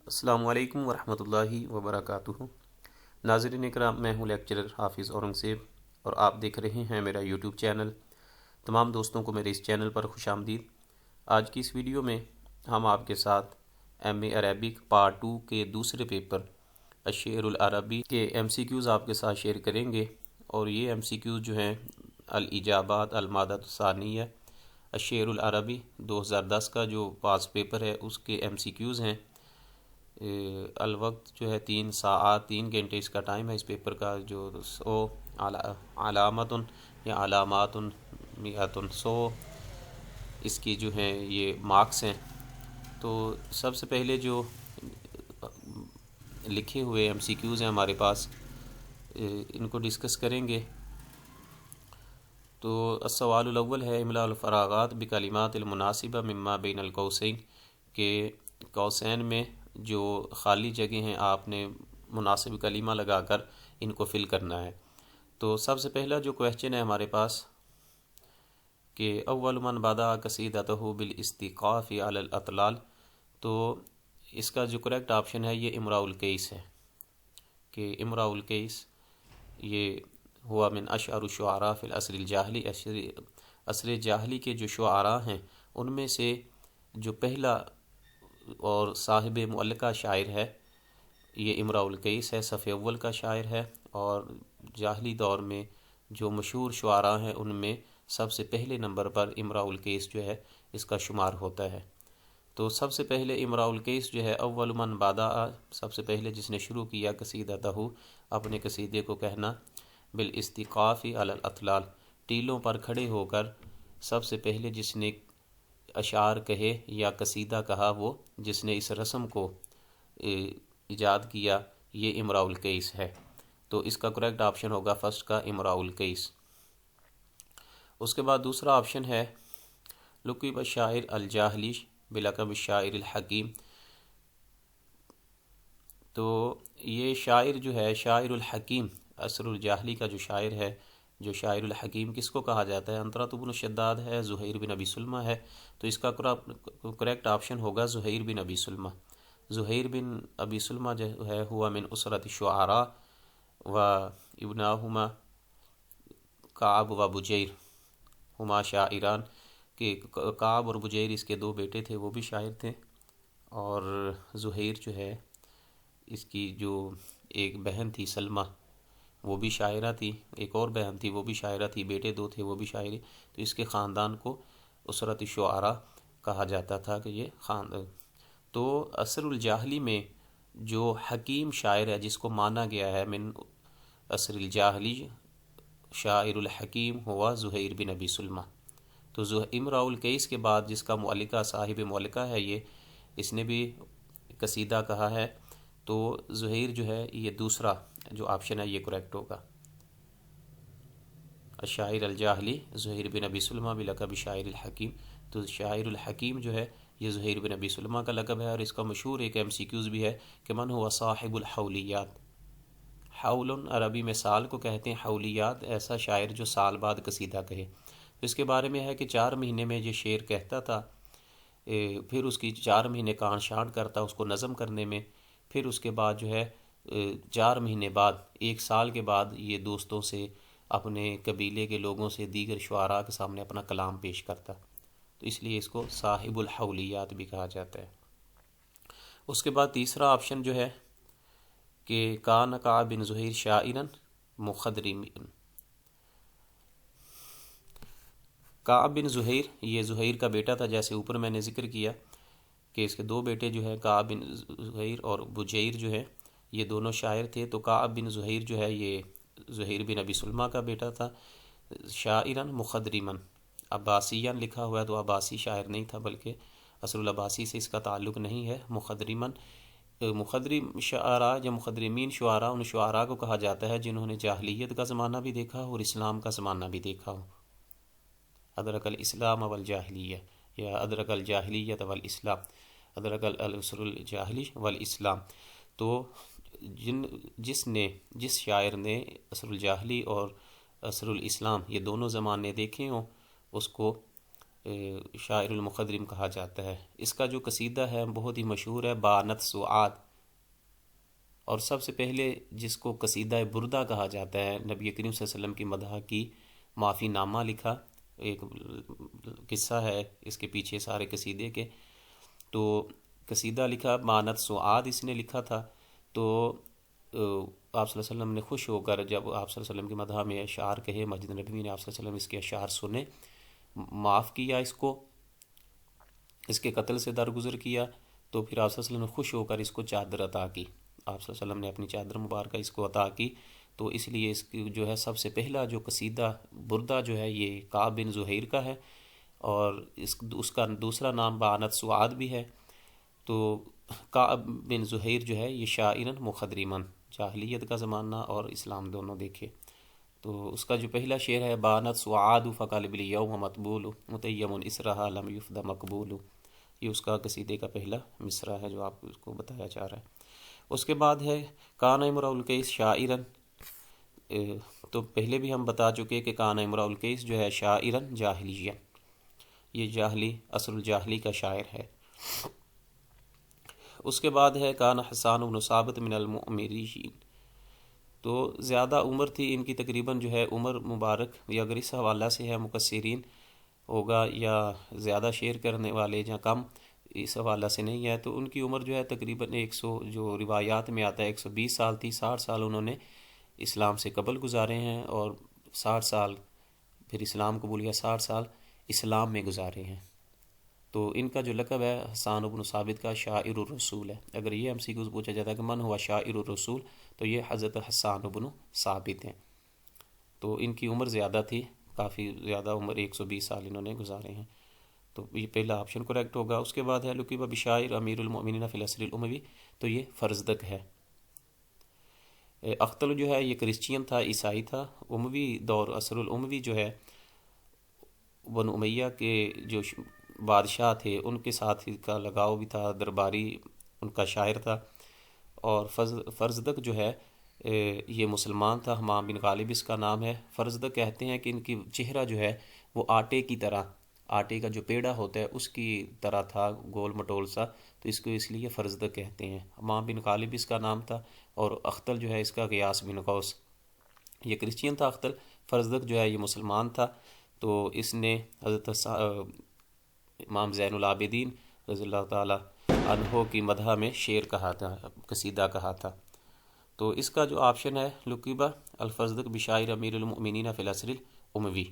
السلام علیکم ورحمۃ اللہ وبرکاتہ۔ ناظرین اکرام، میں ہوں لیکچرر حافظ اورنگزیب اور آپ دیکھ رہے ہیں میرا یوٹیوب چینل۔ تمام دوستوں کو میرے اس چینل پر خوش آمدید۔ آج کی اس ویڈیو میں ہم آپ کے ساتھ ایم اے عربک پارٹ 2 کے دوسرے پیپر الشعر العربی کے ایم سی کیوز آپ کے ساتھ شیئر کریں گے، اور یہ ایم سی کیوز جو ہیں الاجابات المادہ الثانیہ الشعر العربی 2010 کا جو پاس پیپر ہے اس کے ایم سی کیوز ہیں۔ الوقت جو ہے 3 ساعات 3 گھنٹے اس کا ٹائم ہے اس پیپر کا، جو 100 علامت یا علامات میعۃ 100 اس کی جو ہیں یہ مارکس ہیں۔ تو سب سے پہلے جو لکھے ہوئے ایم سی کیوز ہیں ہمارے پاس، ان کو ڈسکس کریں گے۔ تو السوال الاول ہے املاء الفراغات بکلمات المناسبہ مما بین القوسین، کہ قوسین میں جو خالی جگہ ہیں آپ نے مناسب کلمہ لگا کر ان کو فل کرنا ہے۔ تو سب سے پہلا جو کویشچن ہے ہمارے پاس کہ اول من بدأ قصیدتہ بالاستیقاف علی الاطلال، تو اس کا جو کریکٹ آپشن ہے یہ امراء القیس ہے، کہ امراء القیس یہ ہوا من اشعر الشعراء فی العصر الجاہلی، عصر جاہلی کے جو شعراء ہیں ان میں سے جو پہلا اور صاحب معلقہ شاعر ہے یہ امراء القیس ہے، صف اول کا شاعر ہے، اور جاہلی دور میں جو مشہور شعراء ہیں ان میں سب سے پہلے نمبر پر امراء القیس جو ہے اس کا شمار ہوتا ہے۔ تو سب سے پہلے امراء القیس جو ہے اول من بدأ، سب سے پہلے جس نے شروع کیا قصیدتہ اپنے قصیدے کو کہنا، بالاستیقاف علی الاطلال، ٹیلوں پر کھڑے ہو کر سب سے پہلے جس نے اشعار کہے یا قصیدہ کہا، وہ جس نے اس رسم کو ایجاد کیا یہ امراء القیس ہے۔ تو اس کا کریکٹ آپشن ہوگا فرسٹ کا امراء القیس۔ اس کے بعد دوسرا آپشن ہے لقب الشاعر الجاہلی بلقب الشاعر الحکیم، تو یہ شاعر جو ہے شاعر الحکیم عصر الجاہلی کا جو شاعر ہے، جو شاعر الحکیم کس کو کہا جاتا ہے؟ انطرۃ بن شداد ہے، زہیر بن ابی سلمہ ہے، تو اس کا کریکٹ آپشن ہوگا زہیر بن ابی سلمہ۔ زہیر بن ابی سلمہ جو ہے ہوا من اسرۃ الشعراء و ابناہما کعب و بجیر ہما شاعران، کہ کعب اور بجیر اس کے دو بیٹے تھے، وہ بھی شاعر تھے، اور زہیر جو ہے اس کی جو ایک بہن تھی سلمہ وہ بھی شاعرہ تھی، ایک اور بہن تھی وہ بھی شاعرہ تھی، بیٹے دو تھے وہ بھی شاعری، تو اس کے خاندان کو اسرۃ الشعراء کہا جاتا تھا کہ یہ خاندان۔ تو عصر الجاہلی میں جو حکیم شاعر ہے جس کو مانا گیا ہے من عصر الجاہلی شاعر الحکیم ہوا زہیر بن ابی سلمہ۔ تو امراء القیس کے بعد جس کا معلقہ صاحب معلقہ ہے اس نے بھی قصیدہ کہا ہے، تو زہیر جو ہے یہ دوسرا جو آپشن ہے یہ کریکٹ ہوگا، الشاعر الجاہلی زہیر بن ابی سلمہ بلقب شاعر الحکیم۔ تو شاعر الحکیم جو ہے یہ زہیر بن ابی سلمہ کا لقب ہے، اور اس کا مشہور ایک ایم سی کیوز بھی ہے کہ من ہوا صاحب الحولیات، حول عربی میں سال کو کہتے ہیں، حولیات ایسا شاعر جو سال بعد قصیدہ کہے۔ تو اس کے بارے میں ہے کہ 4 مہینے میں یہ شعر کہتا تھا، پھر اس کی 4 مہینے کان شانٹ کرتا اس کو نظم کرنے میں، پھر اس کے بعد جو ہے 4 مہینے بعد 1 سال کے بعد یہ دوستوں سے اپنے قبیلے کے لوگوں سے دیگر شعراء کے سامنے اپنا کلام پیش کرتا، تو اس لیے اس کو صاحب الحولیات بھی کہا جاتا ہے۔ اس کے بعد تیسرا آپشن جو ہے کہ کان کعب بن زہیر شاعرا مخضرما، کعب بن زہیر یہ زہیر کا بیٹا تھا، جیسے اوپر میں نے ذکر کیا کہ اس کے 2 بیٹے جو ہیں کعب بن زہیر اور بجیر جو ہے یہ دونوں شاعر تھے۔ تو کعب بن زہیر جو ہے یہ زہیر بن ابی سلمہ کا بیٹا تھا، شاعرا مخضرما، عباسیاً لکھا ہوا ہے تو عباسی شاعر نہیں تھا بلکہ عصر العباسی سے اس کا تعلق نہیں ہے۔ مخضرما، مخضرم شعراء یا مخضرمین شعراء ان شعراء کو کہا جاتا ہے جنہوں نے جاہلیت کا زمانہ بھی دیکھا اور اسلام کا زمانہ بھی دیکھا ہو، ادرک الاسلام والجاہلیہ یا ادرک الجاہلیت والاسلام، ادرک العصر الجاہلی والاسلام۔ تو جس شاعر نے عصر الجاہلی اور عصر الاسلام یہ دونوں زمانے دیکھے ہوں اس کو شاعر المخضرم کہا جاتا ہے۔ اس کا جو قصیدہ ہے بہت ہی مشہور ہے، بانت سعاد، اور سب سے پہلے جس کو قصیدہ بردہ کہا جاتا ہے، نبی کریم صلی اللہ علیہ وسلم کی مدح کی معافی نامہ لکھا، ایک قصہ ہے اس کے پیچھے سارے قصیدے کے۔ تو قصیدہ لکھا بانت سعاد اس نے لکھا تھا، تو آپ صلی اللہ علیہ وسلم نے خوش ہو کر جب آپ صلی اللہ علیہ وسلم کی مدح میں اشعار کہے، مسجد نبوی نے آپ صلی اللہ علیہ وسلم اس کے اشعار سنے، معاف کیا اس کو، اس کے قتل سے درگزر کیا، تو پھر آپ صلی اللہ علیہ وسلم نے خوش ہو کر اس کو چادر عطا کی، آپ صلی اللہ علیہ وسلم نے اپنی چادر مبارکہ اس کو عطا کی۔ تو اس لیے اس کی جو ہے سب سے پہلا جو قصیدہ بردہ جو ہے یہ کعب بن زہیر کا ہے، اور اس کا دوسرا نام بانت سعاد بھی ہے۔ تو کعب بن زہیر جو ہے یہ شاعراً مخدرماً، جاہلیت کا زمانہ اور اسلام دونوں دیکھے۔ تو اس کا جو پہلا شعر ہے بانت سعاد فقلب الیوم مطبول متیم اسرہا لم یفد مقبول، یہ اس کا قصیدے کا پہلا مصرع ہے جو آپ کو بتایا جا رہا ہے۔ اس کے بعد ہے کان امرؤ القیس شاعراً، تو پہلے بھی ہم بتا چکے کہ کان امرؤ القیس جو ہے شاعراً جاہلیہ، یہ جاہلی عصر الجاہلی کا شاعر ہے۔ اس کے بعد ہے کان حسان بن ثابت من المؤمرین، تو زیادہ عمر تھی ان کی تقریباً جو ہے عمر مبارک، یا اگر اس حوالہ سے ہے مکثرین ہوگا یا زیادہ شعر کرنے والے یا کم، اس حوالہ سے نہیں ہے، تو ان کی عمر جو ہے تقریباً 100، جو روایات میں آتا ہے 120 سال تھی، 60 سال انہوں نے اسلام سے قبل گزارے ہیں، اور 60 سال پھر اسلام قبول کیا، 60 سال اسلام میں گزارے ہیں۔ تو ان کا جو لقب ہے حسان بن ثابت کا شاعر الرسول ہے۔ اگر یہ ہم سے پوچھا جاتا ہے کہ من ہوا شاعر الرسول، تو یہ حضرت حسان بن ثابت ہیں۔ تو ان کی عمر زیادہ تھی، کافی زیادہ عمر، 120 سال انہوں نے گزارے ہیں، تو یہ پہلا آپشن کریکٹ ہوگا۔ اس کے بعد ہے لقب بشاعر امیر المؤمنین فی العصر الاموی، تو یہ فرزدق ہے۔ اختل جو ہے یہ کرسچین تھا، عیسائی تھا، اموی دور عصر الاموی جو ہے بنو امیہ کے جو بادشاہ تھے ان کے ساتھ کا لگاؤ بھی تھا، درباری ان کا شاعر تھا۔ اور فرزدق جو ہے یہ مسلمان تھا، حمام بن غالب اس کا نام ہے۔ فرزدق کہتے ہیں کہ ان کی چہرہ جو ہے وہ آٹے کی طرح، آٹے کا جو پیڑا ہوتا ہے اس کی طرح تھا، گول مٹول سا، تو اس کو اس لیے فرزدق کہتے ہیں۔ حمام بن غالب اس کا نام تھا، اور اختل جو ہے اس کا غیاث بن قوس، یہ کرسچین تھا اختل، فرزدق جو ہے یہ مسلمان تھا۔ تو اس نے حضرت امام زین العابدین رضی اللہ تعالی عنہ کی مدح میں شعر کہا تھا، قصیدہ کہا تھا۔ تو اس کا جو آپشن ہے لقبہ الفرزدق بشاعر امیر المؤمنین فی العصر الاموی،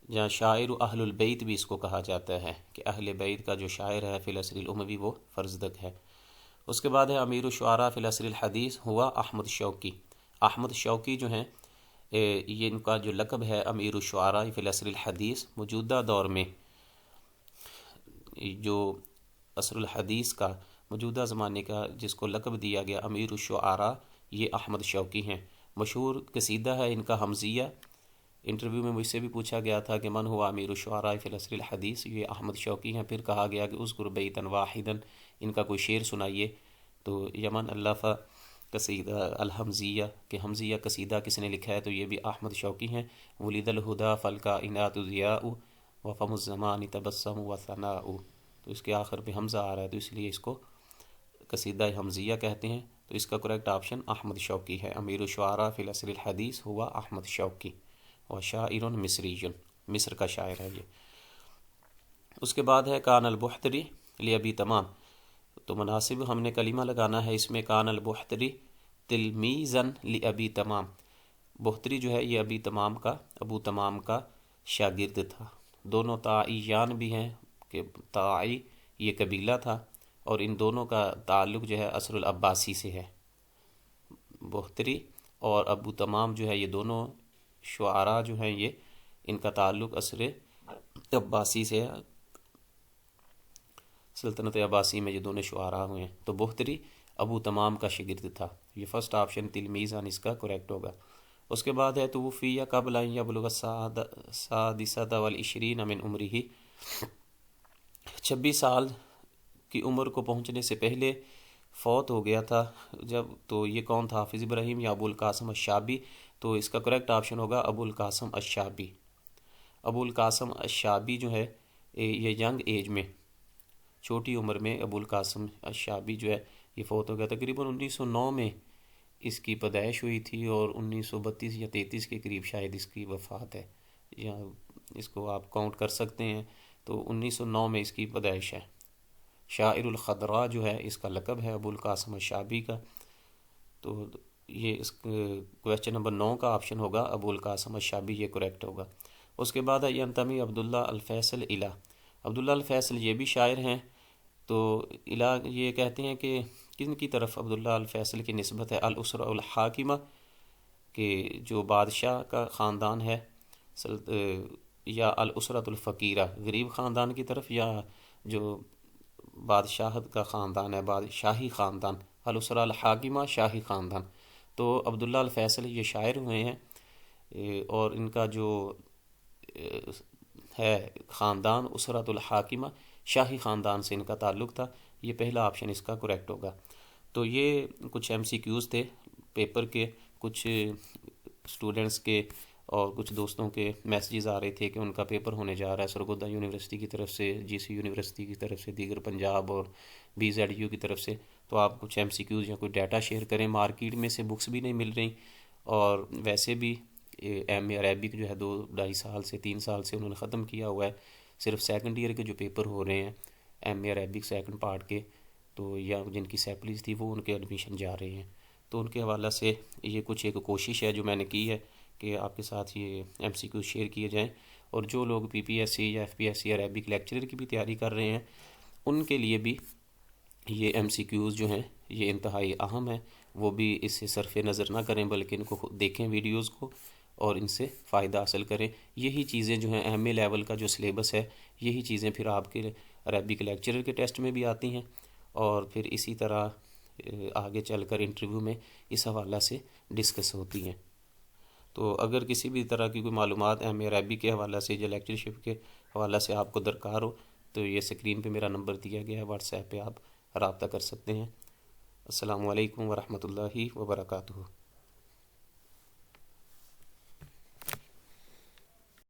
جہاں شاعر اہل البیت بھی اس کو کہا جاتا ہے، کہ اہل بیت کا جو شاعر ہے فی العصر الاموی وہ فرزدق ہے۔ اس کے بعد ہے امیر الشعراء فی العصر الحدیث ہوا احمد شوقی۔ احمد شوقی جو ہیں یہ ان کا جو لقب ہے امیر الشعراء فی العصر الحدیث، موجودہ دور میں جو عصر الحدیث کا موجودہ زمانے کا جس کو لقب دیا گیا امیر الشعراء، یہ احمد شوقی ہیں۔ مشہور قصیدہ ہے ان کا حمزیہ، انٹرویو میں مجھ سے بھی پوچھا گیا تھا کہ من ہوا امیر الشعراء فی العصر الحدیث، یہ احمد شوقی ہیں۔ پھر کہا گیا کہ اذکر بیتا واحدا، ان کا کوئی شعر سنائیے، تو یمن الفا قصیدہ الحمزیہ، کہ حمزیہ قصیدہ کس نے لکھا ہے، تو یہ بھی احمد شوقی ہیں۔ ولد الہدی فالکائنات ضیاء وفم الزمان تبسم وثناء، تو اس کے آخر پہ حمزہ آ رہا ہے تو اس لیے اس کو قصیدہ حمزیہ کہتے ہیں۔ تو اس کا کریکٹ آپشن احمد شوقی ہے۔ امیر الشعراء فی العصر الحدیث ہوا احمد شوقی، اور شاعر مصری، مصر کا شاعر ہے یہ۔ اس کے بعد ہے کان البحتری لابی تمام، تو مناسب ہم نے کلمہ لگانا ہے اس میں، کان البحتری تلمیذا لابی تمام، بحتری جو ہے یہ ابی تمام کا، ابو تمام کا شاگرد تھا۔ دونوں تائیان بھی ہیں، کہ تائی یہ قبیلہ تھا، اور ان دونوں کا تعلق جو ہے عصر العباسی سے ہے۔ بحتری اور ابو تمام جو ہے یہ دونوں شعراء جو ہیں، یہ ان کا تعلق عصر عباسی سے ہے، سلطنت عباسی میں یہ دونوں شعراء ہوئے ہیں۔ تو بحتری ابو تمام کا شاگرد تھا، یہ فرسٹ آپشن تلمیذاً اس کا کریکٹ ہوگا۔ اس کے بعد ہے توفی قبل ان یبلغ السادسۃ والعشرین من عمرہ، 26 سال کی عمر کو پہنچنے سے پہلے فوت ہو گیا تھا جب، تو یہ کون تھا، حافظ ابراہیم یا ابو القاسم الشابی، تو اس کا کریکٹ آپشن ہوگا ابو القاسم الشابی۔ ابو القاسم الشابی جو ہے یہ ینگ ایج میں، چھوٹی عمر میں ابو القاسم الشابی جو ہے یہ فوت ہو گیا۔ تقریباً 1909 میں اس کی پیدائش ہوئی تھی اور 1932 یا 33 کے قریب شاید اس کی وفات ہے، یا اس کو آپ کاؤنٹ کر سکتے ہیں، تو 1909 میں اس کی پیدائش ہے۔ شاعر الخضراء جو ہے اس کا لقب ہے ابو القاسم الشابی کا۔ تو یہ اس کویسچن نمبر 9 کا آپشن ہوگا ابو القاسم الشابی، یہ کریکٹ ہوگا۔ اس کے بعد ہے ینتمی عبداللہ الفیصل الی۔ عبداللہ الفیصل یہ بھی شاعر ہیں، تو الی یہ کہتے ہیں کہ کن کی طرف عبداللہ الفیصل کی نسبت ہے؟ الاسرہ الحاکمہ، کہ جو بادشاہ کا خاندان ہے، یا الاسرۃ الفقیرہ غریب خاندان کی طرف، یا جو بادشاہت کا خاندان ہے، شاہی خاندان، الاسرہ الحاکمہ شاہی خاندان۔ تو عبداللہ الفیصل یہ شاعر ہوئے ہیں، اور ان کا جو ہے خاندان اسرۃ الحاکمہ شاہی خاندان سے ان کا تعلق تھا۔ یہ پہلا آپشن اس کا کریکٹ ہوگا۔ تو یہ کچھ ایم سی کیوز تھے پیپر کے، کچھ اسٹوڈنٹس کے اور کچھ دوستوں کے میسیجز آ رہے تھے کہ ان کا پیپر ہونے جا رہا ہے سرگودا یونیورسٹی کی طرف سے، جی سی یونیورسٹی کی طرف سے، دیگر پنجاب اور بی زیڈ یو کی طرف سے، تو آپ کچھ ایم سی کیوز یا کوئی ڈیٹا شیئر کریں۔ مارکیٹ میں سے بکس بھی نہیں مل رہی، اور ویسے بھی ایم اے عربک جو ہے 2-2.5 سال سے 3 سال سے انہوں نے ختم کیا ہوا ہے۔ صرف سیکنڈ ایئر کے جو پیپر ہو رہے ہیں ایم اے عربک سیکنڈ پارٹ کے، تو یا جن کی سیپلیز تھی وہ ان کے ایڈمیشن جا رہے ہیں۔ تو ان کے حوالہ سے یہ کچھ ایک کوشش ہے جو میں نے کی ہے کہ آپ کے ساتھ یہ ایم سی کیو شیئر کیے جائیں، اور جو لوگ پی پی ایس سی یا F P S C Arabic lecturer کی بھی تیاری کر رہے ہیں ان کے لیے بھی یہ ایم سی کیوز جو ہیں یہ انتہائی اہم ہیں۔ وہ بھی اس سے صرف نظر نہ کریں بلکہ ان کو دیکھیں ویڈیوز کو اور ان سے فائدہ حاصل کریں۔ یہی چیزیں جو ہیں ایم اے لیول کا جو سلیبس ہے، یہی چیزیں پھر آپ کے عربک لیکچرر کے ٹیسٹ میں بھی آتی ہیں، اور پھر اسی طرح آگے چل کر انٹرویو میں اس حوالہ سے ڈسکس ہوتی ہیں۔ تو اگر کسی بھی طرح کی کوئی معلومات ایم اے عربک کے حوالہ سے یا لیکچرشپ کے حوالہ سے آپ کو درکار ہو تو یہ اسکرین پہ میرا نمبر دیا گیا ہے، واٹس ایپ پہ آپ رابطہ کر سکتے ہیں۔ السلام علیکم ورحمۃ اللہ وبرکاتہ۔